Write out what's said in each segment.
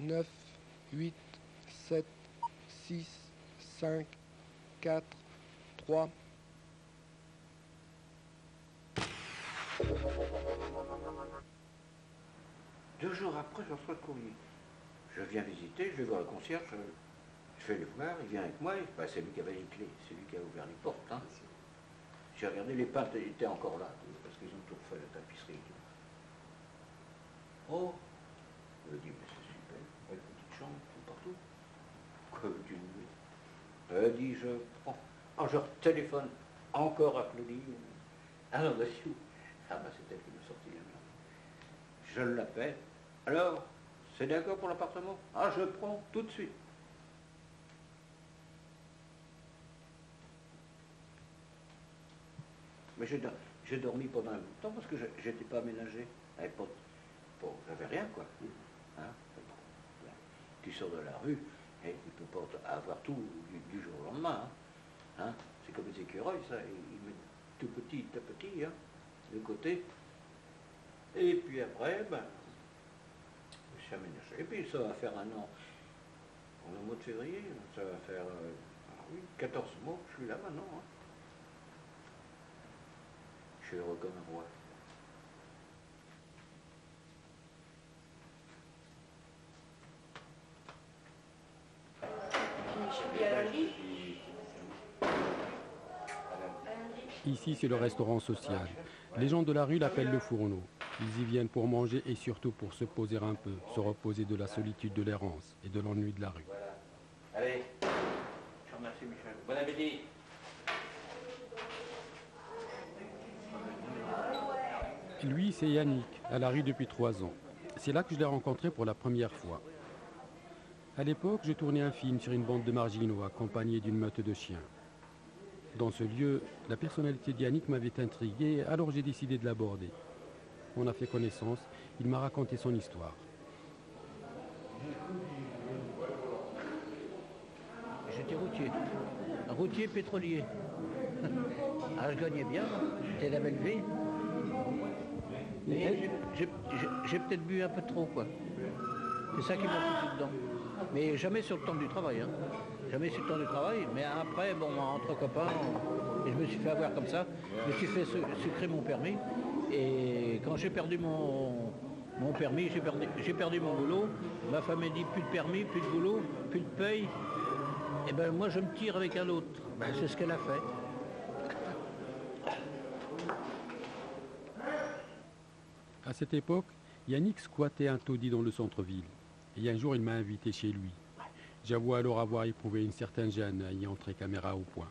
9, 8, 7, 6, 5, 4, 3. Deux jours après, je reçois le courrier. Je viens visiter, je vais voir le concierge, je vais le voir, il vient avec moi, bah, c'est lui qui avait les clés, c'est lui qui a ouvert les portes. Hein. J'ai regardé, les peintres étaient encore là, parce qu'ils ont tout refait, la tapisserie. Oh, je me dis, mais c'est super, une petite chambre, tout partout. Quoi veux-tu me dire? Elle dit, je prends. Ah, je téléphone, encore à Claudie. Alors, monsieur, ah bah c'est elle qui m'a sorti la main. Je l'appelle. Alors, c'est d'accord pour l'appartement? Ah, je prends tout de suite. Mais j'ai dormi pendant un bout de temps parce que je n'étais pas aménagé. J'avais rien, quoi. Hein? Tu sors de la rue et tu ne peux pas avoir tout du jour au lendemain. Hein? Hein? C'est comme les écureuils, ça. Ils mettent tout petit à petit, hein, de côté. Et puis après, ben, je suis aménagé. Et puis ça va faire un an. On est au mois de février, ça va faire 14 mois que je suis là maintenant. Hein. Je suis heureux comme un roi. Ici, c'est le restaurant social. Les gens de la rue l'appellent le fourneau. Ils y viennent pour manger et surtout pour se poser un peu, se reposer de la solitude de l'errance et de l'ennui de la rue. Voilà. Allez, je te remercie Michel. Bon appétit. Lui, c'est Yannick, à la rue depuis 3 ans. C'est là que je l'ai rencontré pour la première fois. À l'époque, je tournais un film sur une bande de marginaux accompagnés d'une meute de chiens. Dans ce lieu, la personnalité d'Yannick m'avait intrigué, alors j'ai décidé de l'aborder. On a fait connaissance, il m'a raconté son histoire. J'étais routier pétrolier. Ah, je gagnais bien, c'était la belle vie. Et j'ai peut-être bu un peu trop, quoi. C'est ça qui m'a foutu dedans. Mais jamais sur le temps du travail, hein. Jamais sur le temps du travail, mais après, bon, entre copains, et je me suis fait avoir comme ça. Je me suis fait sucrer mon permis. Et quand j'ai perdu mon permis, j'ai perdu mon boulot. Ma femme m'a dit plus de permis, plus de boulot, plus de paye. Et ben moi je me tire avec un autre. Ben, c'est ce qu'elle a fait. À cette époque, Yannick squattait un taudis dans le centre-ville. Et un jour, il m'a invité chez lui. J'avoue alors avoir éprouvé une certaine gêne à y entrer caméra au point.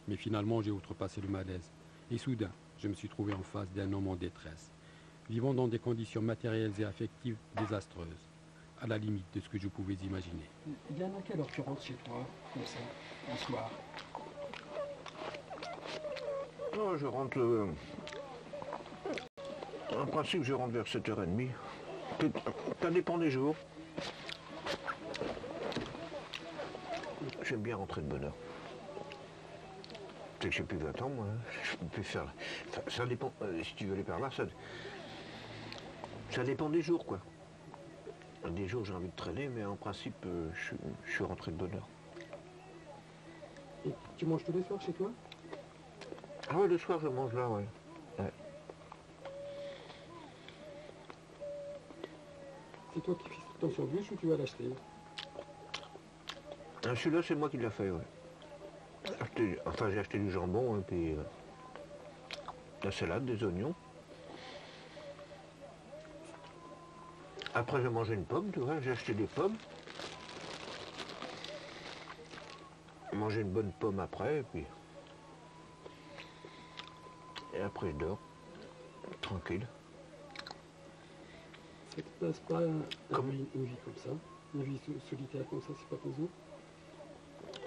Mais finalement, j'ai outrepassé le malaise. Et soudain, je me suis trouvé en face d'un homme en détresse, vivant dans des conditions matérielles et affectives désastreuses, à la limite de ce que je pouvais imaginer. Yann, à quelle heure tu rentres chez toi, comme ça, le soir? Non, je rentre... En principe, je rentre vers 7h30. Ça dépend des jours. J'aime bien rentrer de bonne heure. C'est que j'ai plus 20 ans, moi. Je peux faire... Enfin, ça dépend... si tu veux aller par là, ça dépend des jours, quoi. Des jours, j'ai envie de traîner, mais en principe, je suis rentré de bonne heure. Et tu manges tous les soirs chez toi? Ah ouais, le soir, je mange là, ouais. Ouais. C'est toi qui fixes ton sandwich ou tu vas l'acheter? Celui-là, c'est moi qui l'ai fait, ouais. J'ai acheté du jambon et puis la salade, des oignons. Après, j'ai mangé une pomme, tu vois, j'ai acheté des pommes. Manger une bonne pomme après, et puis... Et après, je dors. Tranquille. Ça te passe pas une vie comme ça? Une vie solitaire comme ça, c'est pas possible?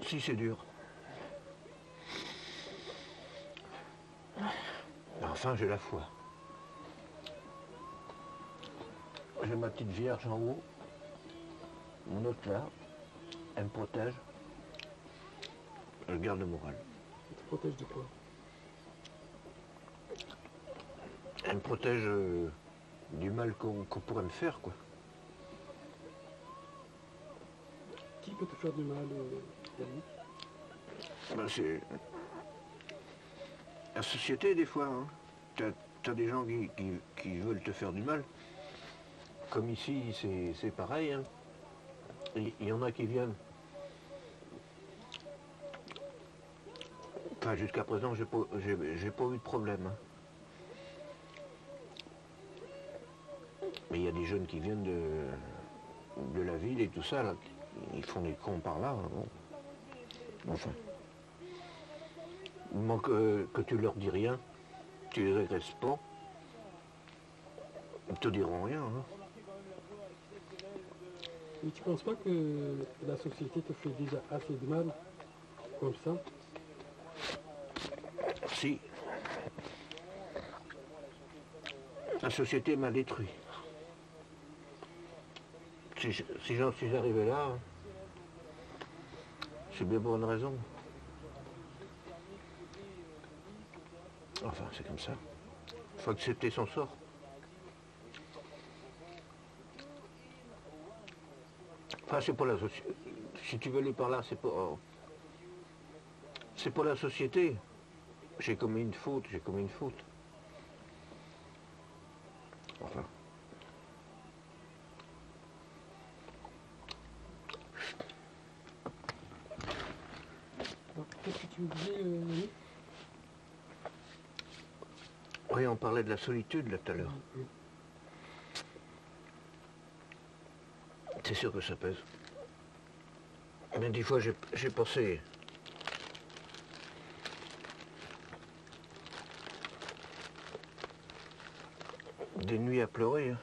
Si, c'est dur. Enfin, j'ai la foi. J'ai ma petite vierge en haut. Mon autre là. Elle me protège. Elle garde le moral. Elle te protège de quoi? Elle me protège du mal qu'on pourrait me faire, quoi. peut te faire du mal, Yannick? Ben, c'est la société des fois. Hein. T'as des gens qui veulent te faire du mal. Comme ici, c'est pareil. Hein. Il y en a qui viennent. Enfin, jusqu'à présent, j'ai pas eu de problème. Hein. Mais il y a des jeunes qui viennent de la ville et tout ça, là. Ils font des cons par là. Hein. Bon. Enfin. Moi, que tu leur dis rien, tu les agresses pas, ils te diront rien. Hein. Et tu penses pas que la société te fait déjà assez de mal, comme ça? Si. La société m'a détruit. Si j'en suis arrivé là, c'est bien pour une raison. Enfin, c'est comme ça. Il faut accepter son sort. Enfin, c'est pas la société. Si tu veux aller par là, c'est pas la société. J'ai commis une faute, Enfin. Alors, qu'est-ce que tu me disais, Yannick? Oui, on parlait de la solitude là tout à l'heure. C'est sûr que ça pèse. Mais des fois, j'ai passé des nuits à pleurer. Hein.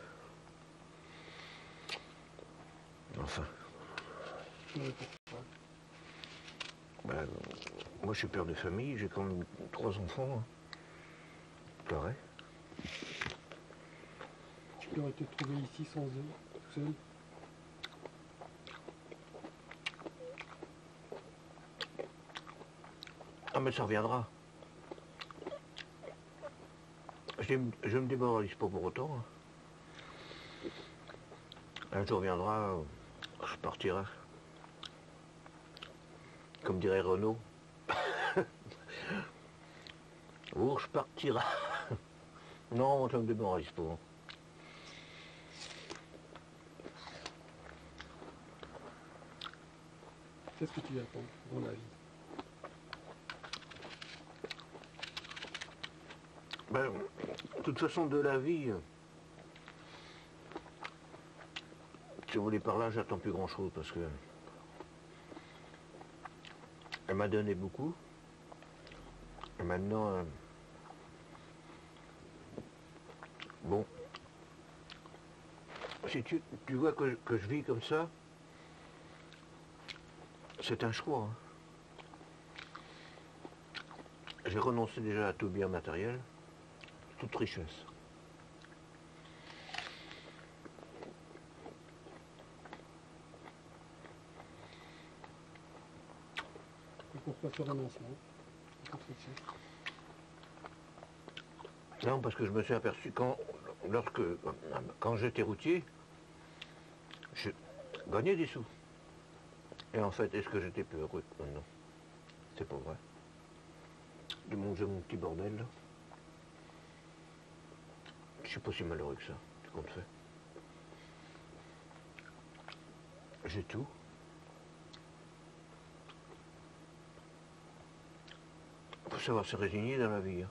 Enfin. Ben, moi, je suis père de famille, j'ai quand même 3 enfants. Hein. Pareil. Tu pourrais te trouver ici sans eux, tout seul? Ah, mais ça reviendra. Je me démoralise pas pour autant. Hein. Un jour viendra, je partirai. Comme dirait Renaud. Où je partirai. Non, je me démoralise pas. Qu'est-ce que tu attends dans la vie? Ben, de toute façon, de la vie, si vous voulez par là, j'attends plus grand-chose parce que elle m'a donné beaucoup. Et maintenant, bon, si tu vois que je vis comme ça, c'est un choix. Hein. J'ai renoncé déjà à tout bien matériel, toute richesse. Et pourquoi ce renoncement? Non, parce que je me suis aperçu quand j'étais routier, je gagnais des sous. Et en fait, est-ce que j'étais peu heureux? Non, c'est pas vrai. Du moment que j'ai mon petit bordel, là, je suis pas si malheureux que ça, tout compte fait. J'ai tout. Il faut savoir se résigner dans la vie. Hein.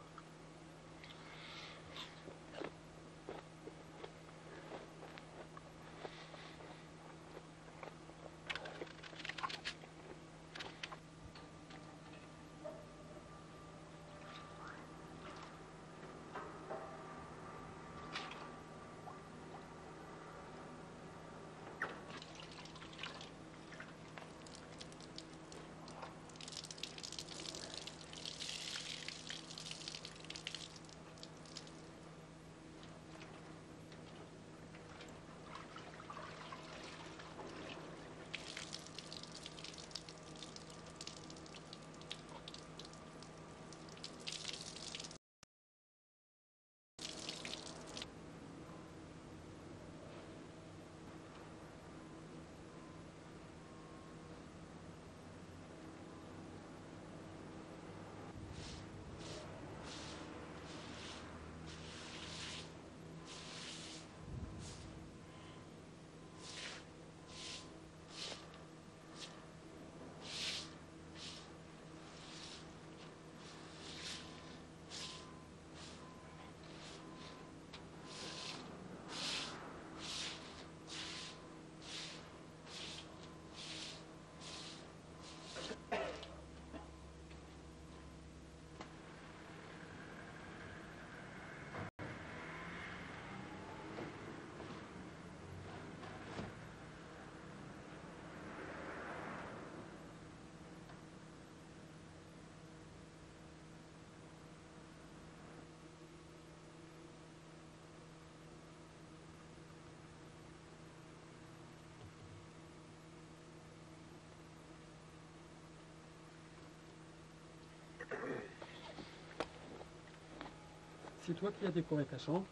C'est toi qui as décoré ta chambre?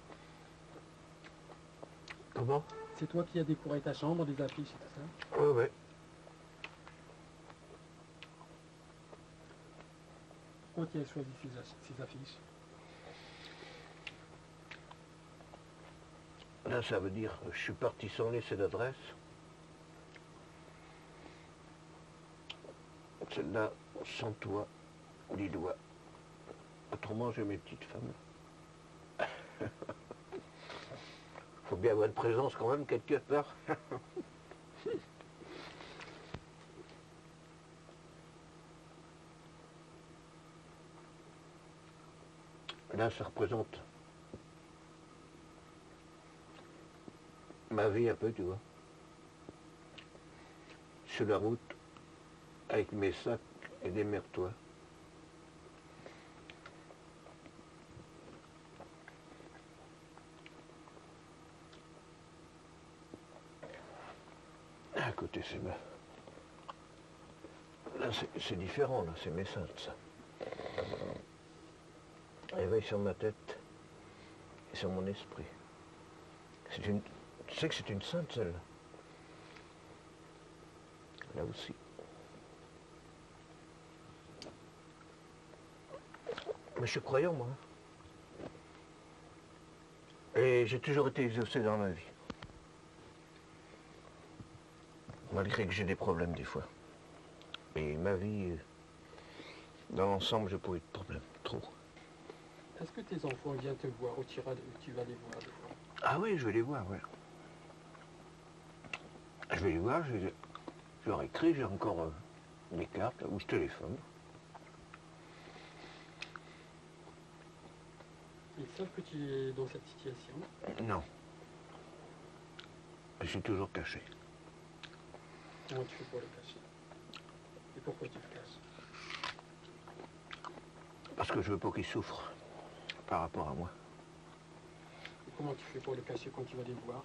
Comment? C'est toi qui as décoré ta chambre, des affiches et tout ça? Ouais, ouais. Pourquoi tu as choisi ces affiches? Là, ça veut dire je suis parti sans laisser d'adresse. Celle-là, sans toi, ni doigts. Autrement, j'ai mes petites femmes. Faut bien avoir de présence quand même quelque part. Là, ça représente ma vie un peu, tu vois. Sur la route, avec mes sacs et des mertois. À côté, c'est ma... Là, c'est différent, là, c'est mes saintes, ça. Elle veille sur ma tête et sur mon esprit. C'est une... Tu sais que c'est une sainte, celle-là. Là aussi. Mais je suis croyant, moi. Et j'ai toujours été exaucé dans ma vie. Malgré que j'ai des problèmes des fois. Et ma vie, dans l'ensemble, j'ai pas eu de problème. Trop. Est-ce que tes enfants viennent te voir ou tu vas les voir des fois? Ah oui, je vais les voir, ouais. Je vais les voir, je leur écris, j'ai encore des cartes, ou je téléphone. Ils savent que tu es dans cette situation? Non. Je suis toujours caché. Comment tu fais pour le cacher? Et pourquoi tu le caches? Parce que je veux pas qu'ils souffrent par rapport à moi. Et comment tu fais pour le cacher quand tu vas les voir?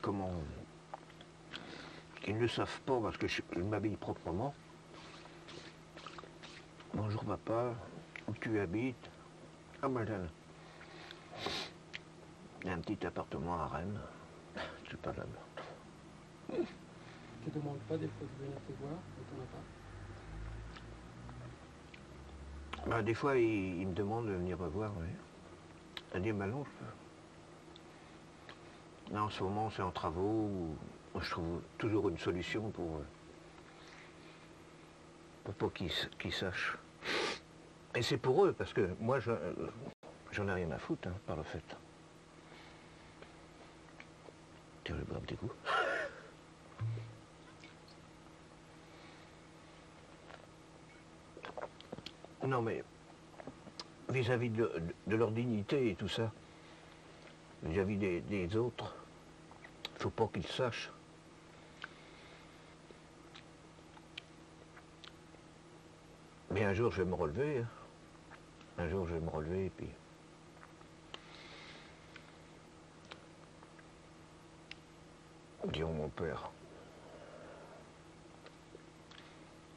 Comment... Ils ne le savent pas parce que je m'habille proprement. Bonjour papa, où tu habites? Ah madame. Il y a un petit appartement à Rennes. Je sais pas là-bas. Ils ne te demandent pas des fois de venir te voir quand on n'a pas? Bah, des fois, ils me demandent de venir me voir, oui. Elle dit, non, je peux. Là, en ce moment, c'est en travaux. Je trouve toujours une solution pour pas qu'ils sachent. Et c'est pour eux, parce que moi, j'en ai rien à foutre, hein, par le fait. Tiens, je vais boire un petit coup. Non, mais vis-à-vis de leur dignité et tout ça, vis-à-vis des autres, il ne faut pas qu'ils sachent. Mais un jour, je vais me relever. Hein. Un jour, je vais me relever et puis... Disons mon père.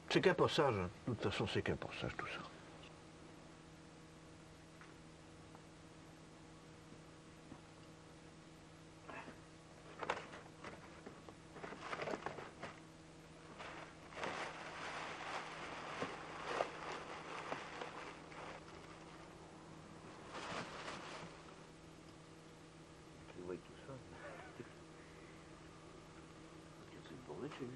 C'est qu'un passage. Hein. De toute façon, c'est qu'un passage, tout ça. Tu vois tout ça. C'est le bordel chez lui.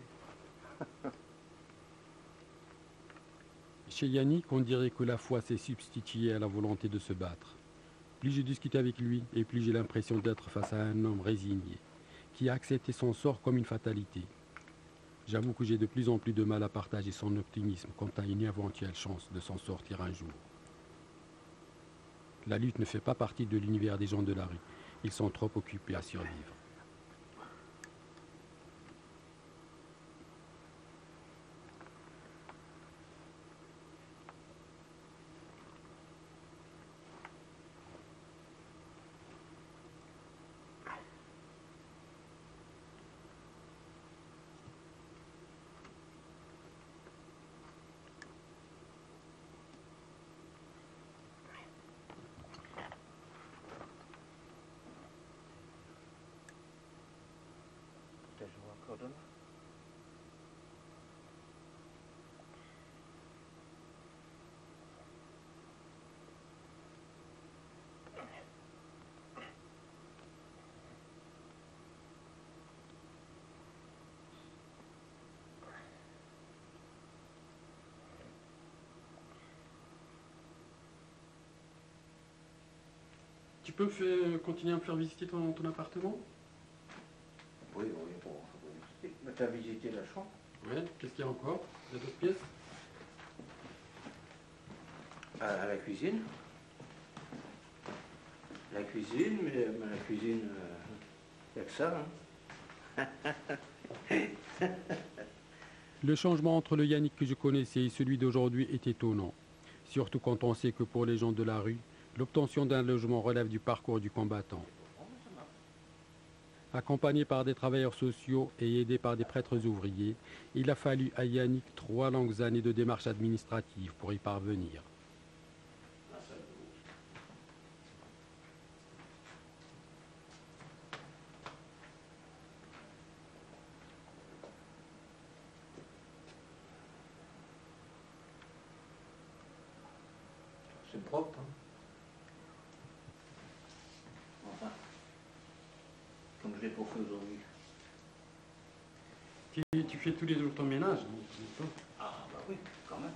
Chez Yannick, on dirait que la foi s'est substituée à la volonté de se battre. Plus je discute avec lui, et plus j'ai l'impression d'être face à un homme résigné, qui a accepté son sort comme une fatalité. J'avoue que j'ai de plus en plus de mal à partager son optimisme quant à une éventuelle chance de s'en sortir un jour. La lutte ne fait pas partie de l'univers des gens de la rue. Ils sont trop occupés à survivre. peux continuer à me faire visiter ton appartement? Oui, bon, mais tu as visité la chambre? Ouais, qu'est-ce qu'il y a encore? Il y a d'autres pièces? À la cuisine. La cuisine, mais la cuisine, il n'y a que ça. Hein. Le changement entre le Yannick que je connaissais et celui d'aujourd'hui est étonnant. Surtout quand on sait que pour les gens de la rue, l'obtention d'un logement relève du parcours du combattant. Accompagné par des travailleurs sociaux et aidé par des prêtres ouvriers, il a fallu à Yannick 3 longues années de démarches administratives pour y parvenir. C'est propre. Hein. Enfin, comme je l'ai pas fait aujourd'hui. Tu fais tous les jours ton ménage, donc, Ah bah oui, quand même.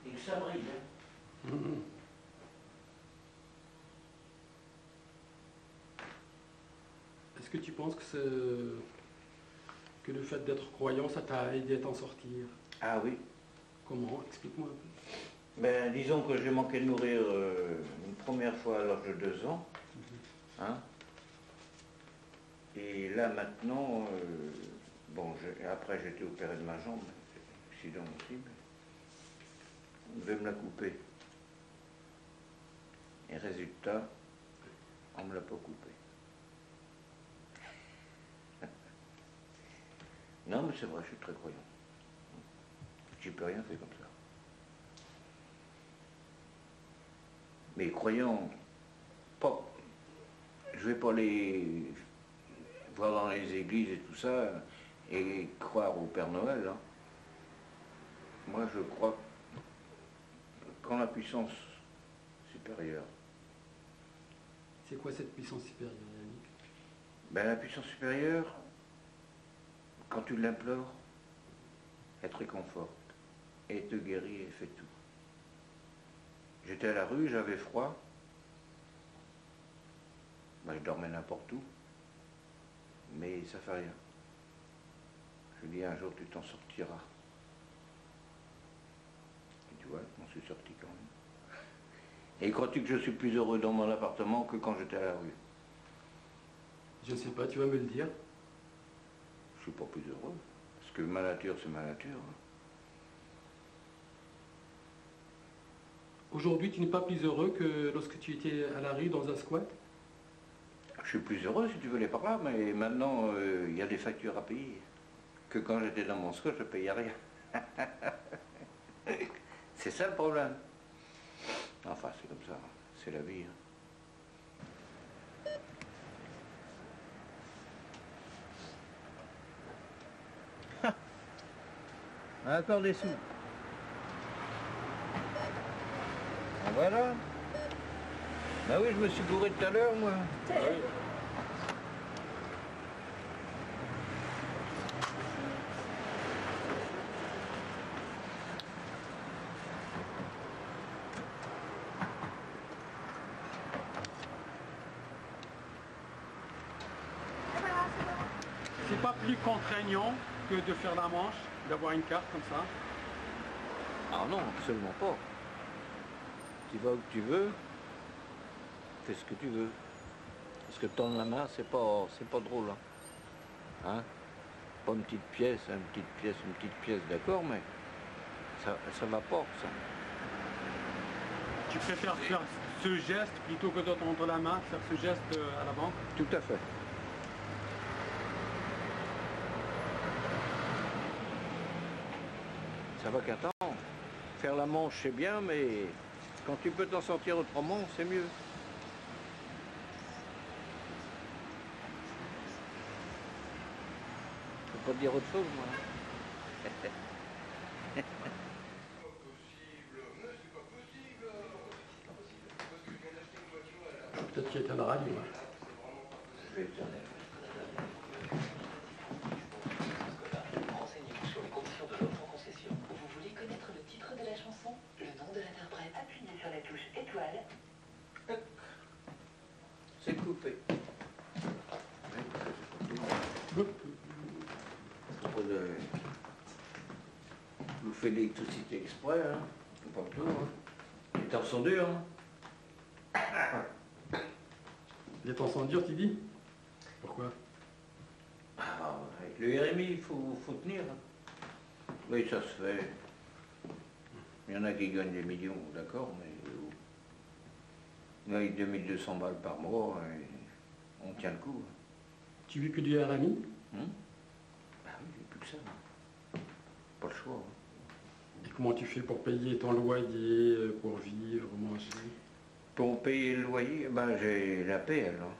Et que ça brille, hein. Est-ce que tu penses que le fait d'être croyant, ça t'a aidé à t'en sortir? Ah oui. Comment? Explique-moi un peu. Ben, disons que j'ai manqué de nourrir une première fois à l'âge de 2 ans. Hein. Et là maintenant, bon, après j'ai été opéré de ma jambe, accident aussi, mais on devait me la couper. Et résultat, on ne me l'a pas coupée. Non, mais c'est vrai, je suis très croyant. J'y peux rien, c'est comme ça. Mais croyant, pas, je vais pas les voir dans les églises et tout ça et croire au Père Noël. Hein. Moi, je crois qu'en la puissance supérieure. C'est quoi cette puissance supérieure, Yannick? Ben, la puissance supérieure, quand tu l'implores, elle te réconforte et te guérit et fait tout. J'étais à la rue, j'avais froid, ben, je dormais n'importe où, mais ça fait rien. Je dis un jour tu t'en sortiras. Et tu vois, je m'en suis sorti quand même. Et crois-tu que je suis plus heureux dans mon appartement que quand j'étais à la rue? Je ne sais pas, tu vas me le dire. Je suis pas plus heureux, parce que ma nature c'est ma nature. Hein. Aujourd'hui, tu n'es pas plus heureux que lorsque tu étais à la rue dans un squat? Je suis plus heureux si tu veux les par là, mais maintenant il y a des factures à payer. Que quand j'étais dans mon squat, je ne payais rien. C'est ça le problème. Enfin, c'est comme ça, c'est la vie. Hein. Encore des sous. Ah, voilà. Ben oui, je me suis bourré tout à l'heure, moi. Oui. C'est pas plus contraignant que de faire la manche, d'avoir une carte comme ça? Ah non, absolument pas. Tu vas où tu veux, fais ce que tu veux. Parce que tendre la main, c'est pas drôle. Hein. Pas une petite pièce, une petite pièce, d'accord, mais ça va pas, ça. Tu préfères faire ce geste plutôt que de tendre la main, faire ce geste à la banque? Tout à fait. Ça va qu'un temps. Faire la manche, c'est bien, mais quand tu peux t'en sortir autrement, c'est mieux. Je peux pas te dire autre chose, moi. Possible, mais c'est Peut-être qu'il est à la radio. Hein. Je vais éterner. Renseignez-vous sur les conditions de l'offre en concession. Vous voulez connaître le titre de la chanson, le nom de l'interprète? Appuyez sur la touche étoile. C'est coupé. Je vous fais l'électricité exprès, hein. Pas tout, hein. Les temps sont durs, hein. Les temps sont durs, tu dis? Pourquoi? Ah, avec le RMI, il faut tenir. Hein. Oui, ça se fait. Il y en a qui gagnent des millions, d'accord, mais avec 2200 balles par mois, on tient le coup. Tu vis que du RMI? Ah oui, j'ai plus que ça. Pas le choix. Hein. Et comment tu fais pour payer ton loyer, pour vivre, manger? Pour payer le loyer, ben, j'ai l'APL. Hein.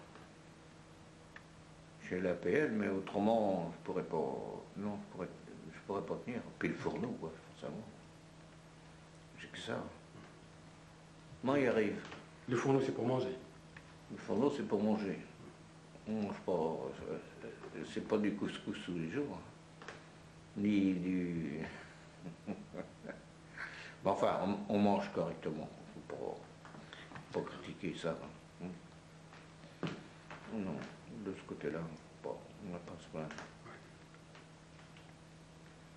J'ai l'APL, mais autrement, je pourrais pas. Non, je pourrais pas tenir. Puis le fourneau, quoi, forcément. J'ai que ça. Moi, il arrive. Le fourneau, c'est pour manger. Le fourneau, c'est pour manger. On mange pas. C'est pas du couscous tous les jours. Hein. Ni du. Bon, enfin, on mange correctement. Faut pas critiquer ça. Hein. Non, de ce côté-là, on n'a pas ce problème.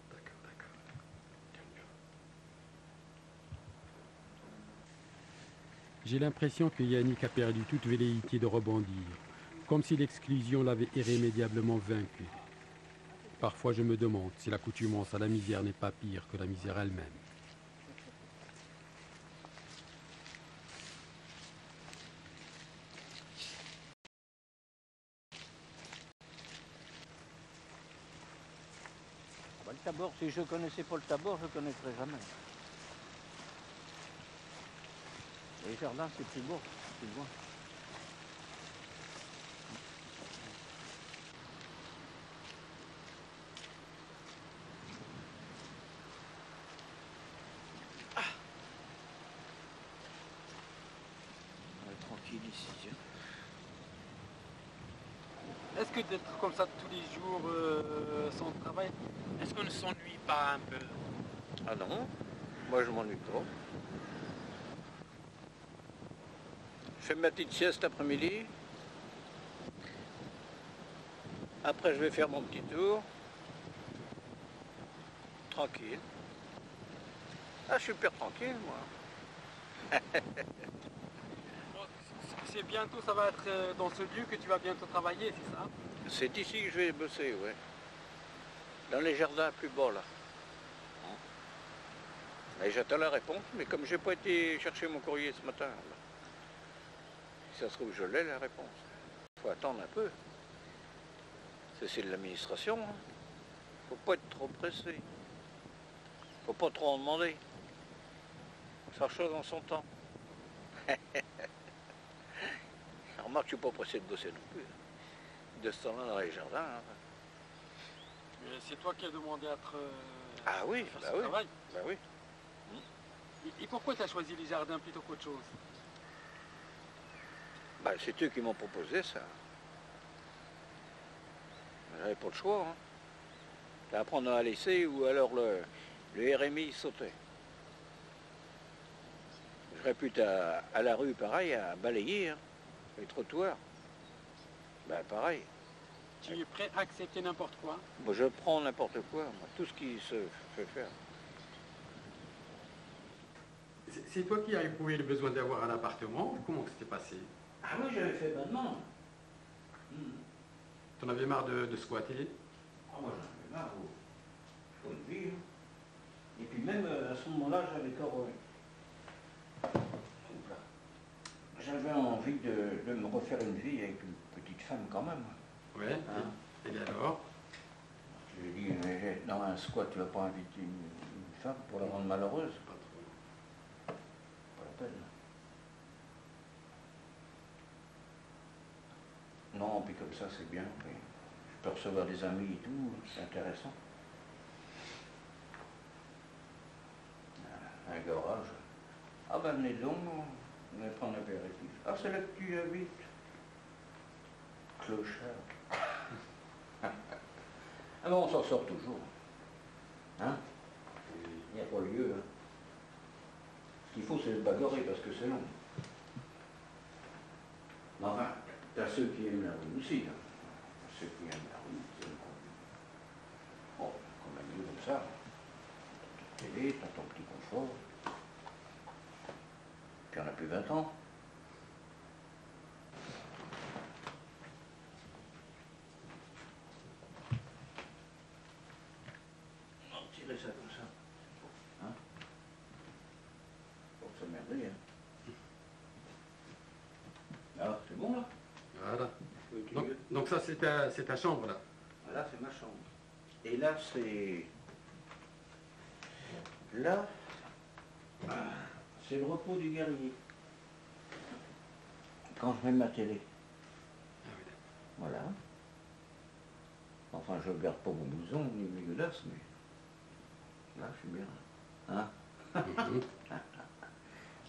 D'accord. J'ai l'impression que Yannick a perdu toute velléité de rebondir, comme si l'exclusion l'avait irrémédiablement vaincu. Parfois je me demande si l'accoutumance à la misère n'est pas pire que la misère elle-même. Le Tabor, si je ne connaissais pas le Tabor, je ne connaîtrais jamais. Les jardins, c'est plus beau, c'est plus loin. On est tranquille ici. Est-ce que d'être comme ça tous les jours sans travail, est-ce qu'on ne s'ennuie pas un peu? Ah non, moi je m'ennuie trop. Je fais ma petite sieste l'après-midi. Après je vais faire mon petit tour. Tranquille. Ah, je suis super tranquille, moi. C'est bientôt, ça va être dans ce lieu que tu vas bientôt travailler, c'est ça? C'est ici que je vais bosser, ouais. Dans les jardins plus bas, là. Et j'attends la réponse, mais comme j'ai pas été chercher mon courrier ce matin, là, si ça se trouve, je l'ai, la réponse. Il faut attendre un peu. C'est de l'administration. Hein. Faut pas être trop pressé. Faut pas trop en demander. Chaque chose en son temps. Remarque, je suis pas pressé de bosser non plus. De ce temps-là dans les jardins. Hein. C'est toi qui as demandé à être... Ah oui, faire bah ce oui. travail. Bah oui. Et pourquoi tu as choisi les jardins plutôt qu'autre chose? Bah, c'est eux qui m'ont proposé ça. J'avais pas le choix. Hein. C'est apprendre à laisser ou alors le RMI sautait. Je répute à la rue pareil, à balayer hein, les trottoirs. Ben pareil. Tu es prêt à accepter n'importe quoi? Moi, je prends n'importe quoi, moi, tout ce qui se fait faire. C'est toi qui as éprouvé le besoin d'avoir un appartement? Comment ça s'est passé? Ah oui, j'avais fait ma demande. T'en avais marre de squatter? Ah moi j'en avais marre, faut une vie. Hein. Et puis même à ce moment-là, j'avais encore... J'avais envie de me refaire une vie avec une petite femme quand même. Ouais, Hein? et alors? Je lui ai dit, mais dans un squat, tu vas pas inviter une femme pour la rendre malheureuse? Pas trop. Pas la peine. Non, puis comme ça, c'est bien. Puis je peux recevoir des amis et tout, c'est intéressant. Un garage. Ah ben venez donc, on va prendre un apéritif. Ah c'est là que tu habites? Clochard. Ah bon, on s'en sort toujours. Hein? Il n'y a pas lieu. Hein. Ce qu'il faut, c'est se bagarrer parce que c'est long. Mais enfin, t'as ceux qui aiment la rue aussi. Hein. Ceux qui aiment la rue, c'est le connu. Bon, comme un lieu comme ça. T'as ta télé, t'as ton petit confort. Puis on a plus 20 ans. On va tirer ça comme ça. Hein? Pour s'emmerder, hein. Ah, c'est bon là? Voilà. Oui, tu Donc, veux. donc ça, c'est ta chambre, là. Là, c'est ma chambre. Et là, c'est... Là, c'est le repos du guerrier. Quand je mets ma télé. Ah oui. Voilà. Enfin, je ne garde pas mon blouson ni mes godasses, mais là, je suis bien. Hein? Mhm.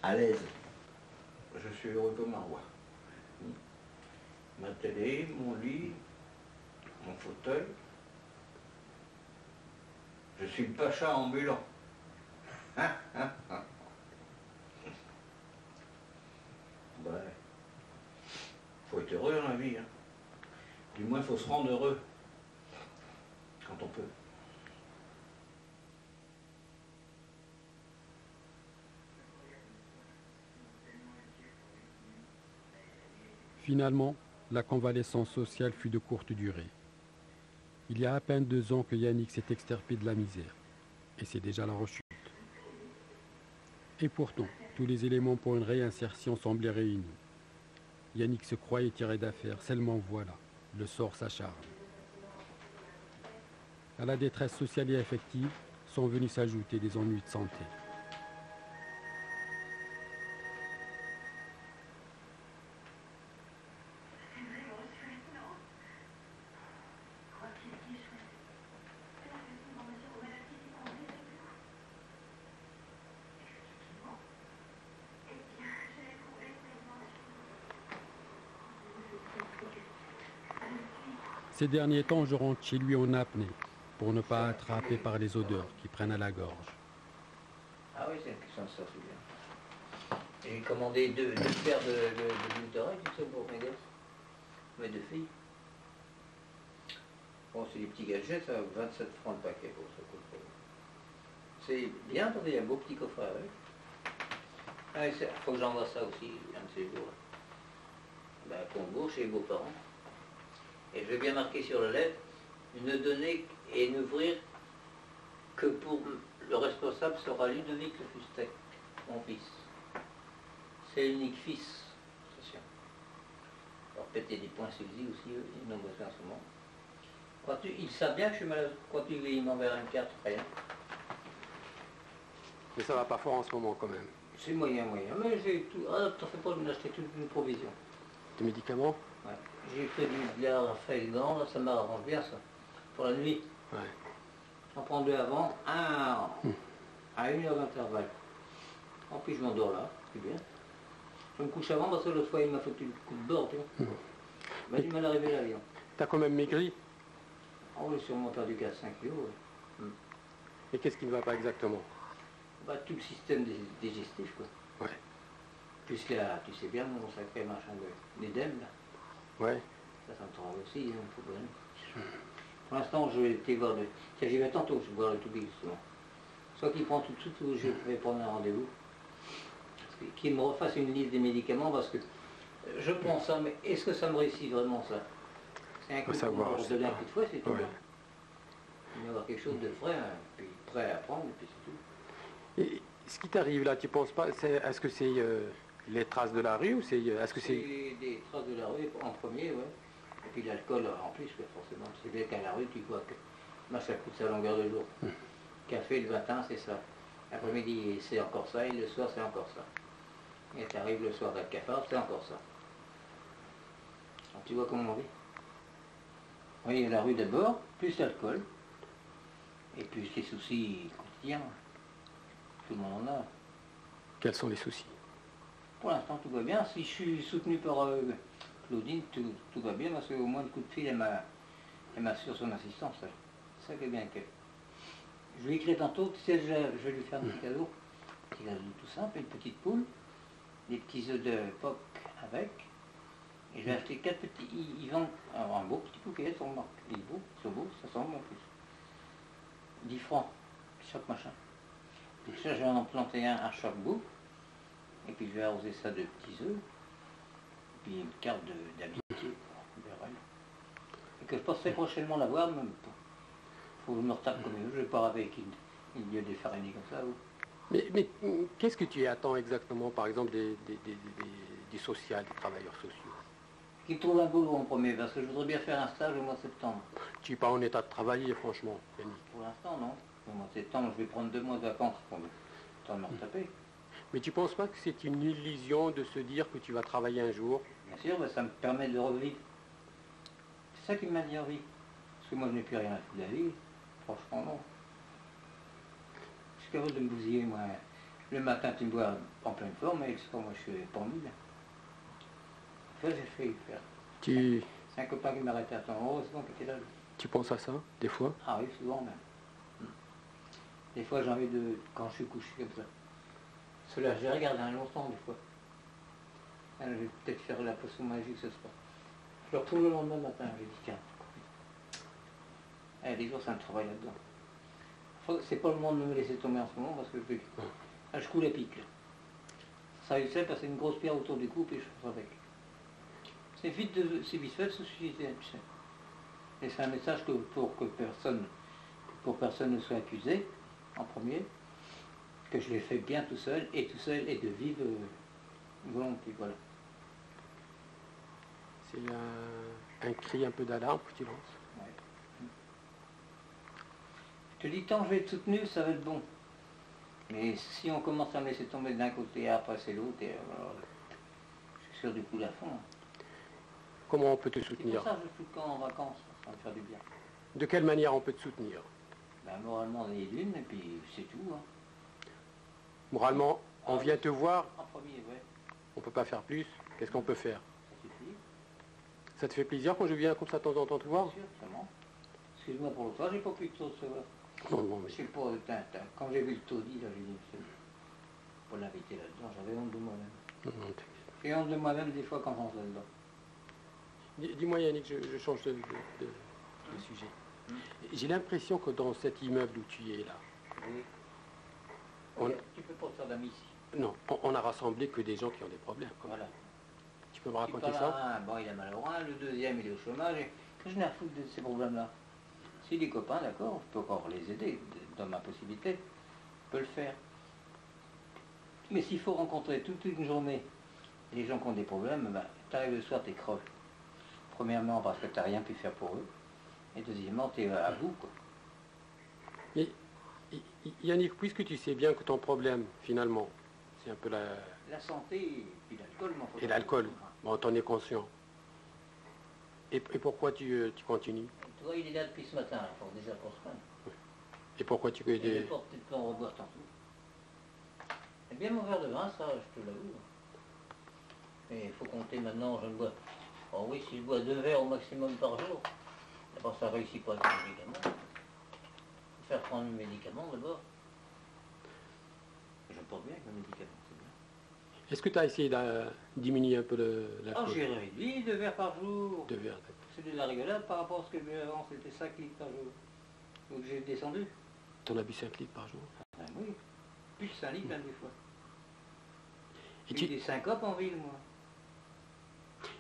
À l'aise. Je suis heureux comme un roi. Ma télé, mon lit, mon fauteuil. Je suis le pacha ambulant. Ouais. Faut être heureux dans la vie. Hein. Du moins, il faut se rendre heureux. Quand on peut. Finalement, la convalescence sociale fut de courte durée. Il y a à peine 2 ans que Yannick s'est extirpé de la misère. Et c'est déjà la rechute. Et pourtant, tous les éléments pour une réinsertion semblaient réunis. Yannick se croyait tiré d'affaire, seulement voilà, le sort s'acharne. À la détresse sociale et affective sont venus s'ajouter des ennuis de santé. Ces derniers temps, je rentre chez lui en apnée, pour ne pas être attrapé par les odeurs qui prennent à la gorge. Ah oui, c'est une question de ça, c'est bien. J'ai commandé deux paires de boucles d'oreilles, tu sais, pour mes gosses. Mes 2 filles. Bon, c'est des petits gadgets, ça, 27 francs le paquet, pour ça coûte pas. C'est bien, attendez, il y a un beau petit coffret avec. Ah, il faut que j'envoie ça aussi, un de ces jours. Ben, Congo, chez les beaux-parents. Et je vais bien marquer sur la lettre, ne donner et n'ouvrir que pour le responsable sera Ludovic Le Fustec, mon fils. C'est l'unique fils, c'est sûr. Alors péter des points sur lui aussi, ils n'ont besoin en ce moment. Ils savent bien que je suis malade. Quand ils m'enverront une carte, rien. Mais ça va pas fort en ce moment quand même. C'est moyen. Mais j'ai tout. Ah, t'en fais pas de m'acheter toute une provision. Des médicaments? Ouais. J'ai fait de la Raphaël Gand, là, ça m'arrange bien ça. Pour la nuit. Ouais. J'en prends 2 avant, un à 1 heure d'intervalle. En plus je m'endors là, c'est bien. Je me couche avant parce que l'autre fois il m'a foutu le coup de bord, tu vois. Il m'a du mal à arriver l'avion. T'as quand même maigri? Oh, j'ai sûrement perdu 4-5 kilos, ouais. Et qu'est-ce qui ne va pas exactement? Bah, tout le système digestif, quoi. Ouais. Plus là, tu sais bien, mon sacré machin d'édème, là. Ouais. Ça me travaille aussi, hein, il faut bien. Pour l'instant, je vais été voir le... Tiens, j'y vais tantôt, je vais voir le Toubib, justement. Soit qu'il prend tout de suite, ou je vais prendre un rendez-vous. Qu'il me refasse une liste des médicaments, parce que je prends ça, mais est-ce que ça me réussit vraiment, ça? C'est un coup pour donner un coup de fouet, c'est tout. Ouais. Il y avoir quelque chose de frais, hein, puis prêt à prendre, et puis c'est tout. Et ce qui t'arrive là, tu penses pas, est-ce que c'est les traces de la rue ou est-ce que c'est... Des traces de la rue en premier, ouais. Et puis l'alcool en plus, ouais, forcément. C'est bien qu'à la rue, tu vois que moi, ça coûte sa longueur de jour. Café le matin, c'est ça. L'après-midi, c'est encore ça, et le soir, c'est encore ça. Et tu arrives le soir, t'as le cafard, c'est encore ça. Alors, tu vois comment on vit. Oui, il y a la rue d'abord, plus l'alcool, et puis les soucis quotidiens. Tout le monde en a. Quels sont les soucis? Pour l'instant, tout va bien. Si je suis soutenu par Claudine, tout va bien, parce qu'au moins le coup de fil, elle m'assure son assistance. C'est ça qui est bien. Je lui ai écrit tantôt, tu sais, je vais lui faire un petit cadeau tout simple, une petite poule, des petits œufs de coq avec. Et j'ai acheté 4 petits, ils vendent un beau petit bouquet, son marque. Il est beau, c'est beau, ça semble en plus. 10 francs, chaque machin. Donc ça, je vais en planter un à chaque bout. Et puis je vais arroser ça de petits œufs. Et puis une carte d'amitié vers elle. Et que je penserai prochainement la voir, même pas. Faut que je me retape comme eux, je vais pas avec une lieu des fariniers comme ça. Ou... Mais qu'est-ce que tu attends exactement, par exemple, du social, des travailleurs sociaux? Qu'ils trouvent un boulot en premier, parce que je voudrais bien faire un stage au mois de septembre. Tu n'es pas en état de travailler, franchement, Yannick. Pour l'instant, non. Au mois de septembre, je vais prendre 2 mois de vacances pour me temps de me retaper. Mais tu ne penses pas que c'est une illusion de se dire que tu vas travailler un jour? Bien sûr, mais ça me permet de revivre. C'est ça qui m'a dit envie. Parce que moi, je n'ai plus rien à foutre de la vie. Franchement, non. Je suis capable de me bousiller, moi. Le matin, tu me vois en pleine forme, et c'est pas moi, je suis pendu, là. Ça, j'ai fait faire. C'est un copain qui m'a arrêté à temps. Heureusement qu'il était là. Tu penses à ça, des fois? Ah oui, souvent même. Des fois, j'ai envie de... Quand je suis couché comme ça. Cela, j'ai regardé un longtemps, des fois. Alors, je vais peut-être faire la potion magique ce soir. Je le retrouve le lendemain matin, j'ai dit, tiens. Les jours, ça me travaille là-dedans. C'est pas le moment de me laisser tomber en ce moment, parce que je coule à pic, là. Ça y est, passer une grosse pierre autour du cou, puis je fais avec. C'est vite fait, ce suicide. Et c'est un message que pour personne ne soit accusé, en premier, que je l'ai fait bien tout seul, et de vive volonté, voilà. C'est un cri un peu d'alarme que tu lances. Ouais. Je te dis, tant que je vais être soutenu, ça va être bon. Mais si on commence à me laisser tomber d'un côté, après c'est l'autre, et je suis sûr du coup à fond. Comment on peut te C'est soutenir? pour ça que je fous le camp en vacances, ça va me faire du bien. De quelle manière on peut te soutenir? Ben, moralement, on est d'une, et puis c'est tout. Hein. Moralement, on vient te voir, En premier, ouais, on ne peut pas faire plus. Qu'est-ce qu'on peut faire? ça suffit. Ça te fait plaisir quand je viens comme ça de temps en temps te voir? Bien sûr, seulement. Excuse-moi pour l'autre fois, j'ai pas pu te recevoir. Non, mais Je sais pas, quand j'ai vu le taudis, là, j'ai dit, monsieur, pour l'inviter là-dedans, j'avais honte de moi-même. non, J'ai honte de moi-même des fois quand on rentre là-dedans. Dis-moi Yannick, je change de sujet. J'ai l'impression que dans cet immeuble où tu es là, Oui. On- Tu peux pas te faire d'amis ici. non, on a rassemblé que des gens qui ont des problèmes. Voilà. Tu peux me Tu raconter parles ça? à un, bon, il a mal au rein, le deuxième, il est au chômage. Et que je n'ai à foutre de ces problèmes-là. Si des copains, d'accord, je peux encore les aider, dans ma possibilité, je peux le faire. Mais s'il faut rencontrer toute une journée les gens qui ont des problèmes, ben, tu arrives le soir, t'es crevé. Premièrement, parce que tu n'as rien pu faire pour eux. Et deuxièmement, tu es à bout, quoi. Mais, Yannick, puisque tu sais bien que ton problème, finalement, c'est un peu La santé et puis l'alcool, m'en faut et l'alcool, bon, t'en es conscient. Et pourquoi tu continues? Tu vois, il est là depuis ce matin, il faut déjà qu'on se prenne. Et pourquoi tu... Et je porte peut-être pas en reboire tantôt. C'est bien mon verre de vin, ça, je te l'avoue. Mais il faut compter maintenant, je ne bois. Oh oui, si je bois 2 verres au maximum par jour, d'abord ça ne réussit pas avec le médicament. Il faut faire prendre le médicament d'abord. Je me porte bien avec le médicament, c'est bien. Est-ce que tu as essayé de diminuer un peu Oh, l'alcool? j'ai réduit 2 verres par jour. 2 verres. C'est de la rigolade par rapport à ce que je buvais avant, c'était 5 litres par jour. Donc j'ai descendu. T'en as bu 5 litres par jour? Ben oui, plus de 5 litres même des fois. Et J'ai eu des syncopes en ville, moi.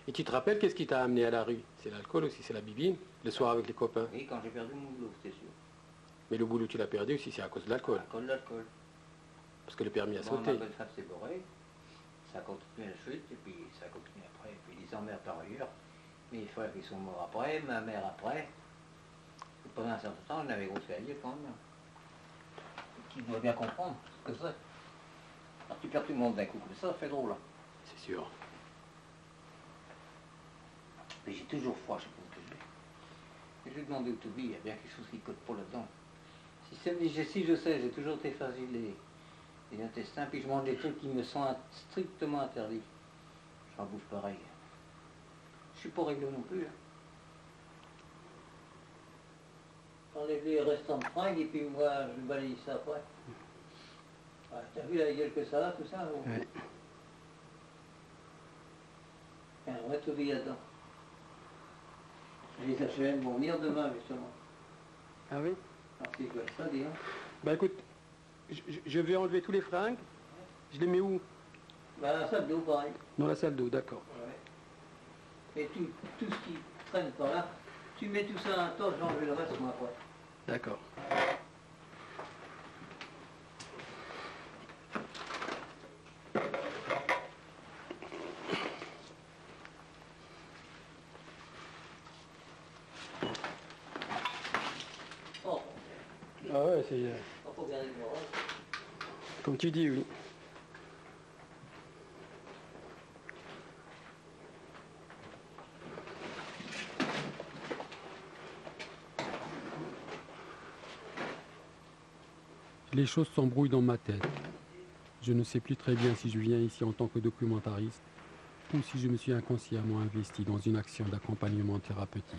Et tu te rappelles qu'est-ce qui t'a amené à la rue? C'est l'alcool aussi, c'est la bibine? Le soir avec les copains? Oui, quand j'ai perdu mon boulot, c'était sûr. Mais le boulot tu l'as perdu aussi, c'est à cause de l'alcool. L'alcool. Parce que le permis a Bon, sauté. ma bonne femme s'est bourrée. Ça a continué la chute, et puis ça a continué après. Et puis les emmerdes par ailleurs. Mes frères qui sont morts après, ma mère après. Et pendant un certain temps, on avait grossi à dire quand même. Qui doit bien comprendre ce que c'est. Alors tu perds tout le monde d'un coup, mais ça fait drôle. Hein. C'est sûr. Mais j'ai toujours froid, je sais pas ce que je vais. Et je lui ai demandé au Toby, il y a bien quelque chose qui cote pas là-dedans. Si je sais, j'ai toujours été facile des intestins, puis je mange des trucs qui me sont strictement interdits. J'en bouffe pareil. Je suis pas réglo non plus. Hein. J'enlève les restants de fringues et puis moi je balaye ça après. Ah, t'as vu la gueule que ça a, tout ça? Ouais. On va tout vide là-dedans. Les HM vont venir demain justement. Ah oui? Alors c'est quoi ça, dis-donc? Bah écoute, je vais enlever tous les fringues. Je les mets où? Bah la salle d'eau pareil. Dans la salle d'eau, d'accord. Ouais. Et tout ce qui traîne par là, tu mets tout ça dans la torche, j'enlève le reste moi après. D'accord. Oh, Ah ouais, c'est faut garder le moral. comme tu dis, oui. Les choses s'embrouillent dans ma tête. Je ne sais plus très bien si je viens ici en tant que documentariste ou si je me suis inconsciemment investi dans une action d'accompagnement thérapeutique.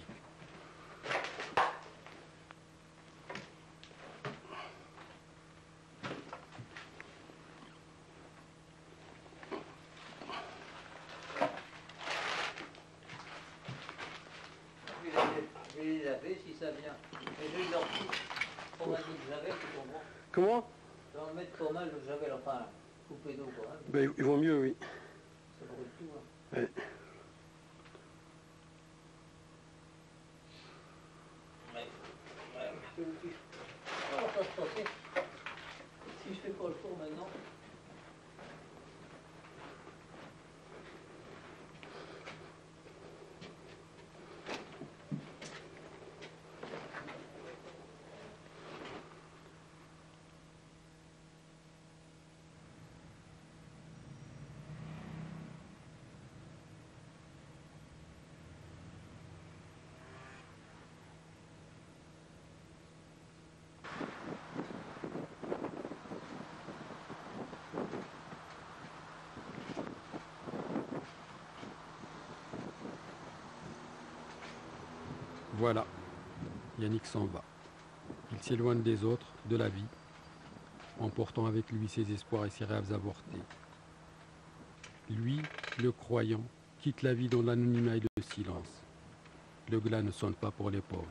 Je vais les laver si ça vient. Et je vais leur foutre pas mal d'eau de javel, tu comprends? Comment? Je vais en mettre pas mal de javel, enfin, coupé d'eau quand même. Ben, il vaut mieux, oui. Ça brûle tout. Hein. Ouais. Comment ça se passer? Si je fais pas le tour maintenant. Voilà, Yannick s'en va. Il s'éloigne des autres, de la vie, emportant avec lui ses espoirs et ses rêves avortés. Lui, le croyant, quitte la vie dans l'anonymat et le silence. Le glas ne sonne pas pour les pauvres.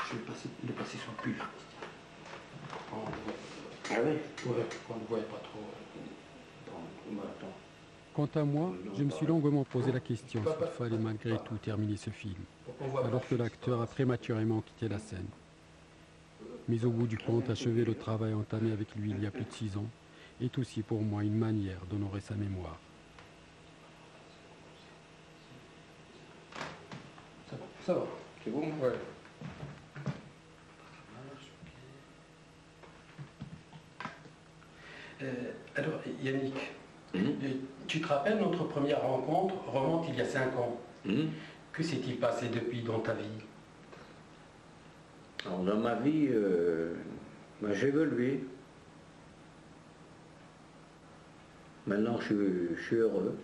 Je vais le passer sur le pull. Ah oui? Ouais, on ne voyait pas trop. Bon, attends. Quant à moi, je me suis longuement posé la question s'il fallait malgré tout terminer ce film, alors que l'acteur a prématurément quitté la scène. Mais au bout du compte, achever le travail entamé avec lui il y a plus de 6 ans est aussi pour moi une manière d'honorer sa mémoire. Ça va. C'est bon? Ouais. Alors, Yannick, tu te rappelles notre première rencontre remonte il y a 5 ans. Que s'est-il passé depuis dans ta vie? Alors, dans ma vie, j'ai évolué. Maintenant, je suis heureux.